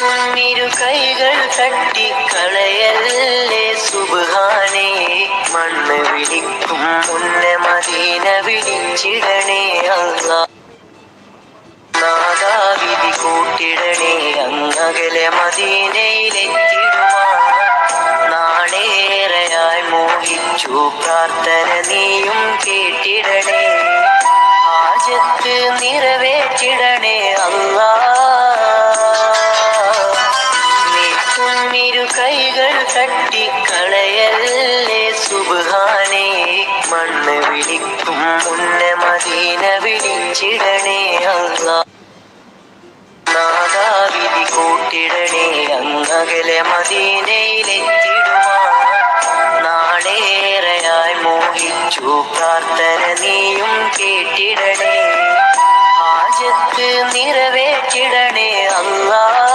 ഇരു കൈകൾ തട്ടിക്കളയല്ലേ സുബ്ഹാനേ. മണ്ണ് വിളിക്കും മുന്നെ മദീന വിളിച്ചിടണേ അല്ലാ. നാദാവിധി കൂട്ടിടണേ അങ്ങകലെ മദീനയിലെത്തിടുവാൻ. നാളേറെയായി മോഹിച്ചു പ്രാർത്ഥന നീയും കേട്ടിടണേ. ഹാജത്ത് നിറവേറ്റിടണേ അല്ലാ. ഇരു കൈകൾ തട്ടിക്കളയല്ലേ സുബ്ഹാനേ. മണ്ണ് വിളിക്കും മുന്നെ മദീന വിളിച്ചിടണേ അല്ലാ. നാദാവിധി കൂട്ടിടണേ അങ്ങകലെ മദീനയിൽ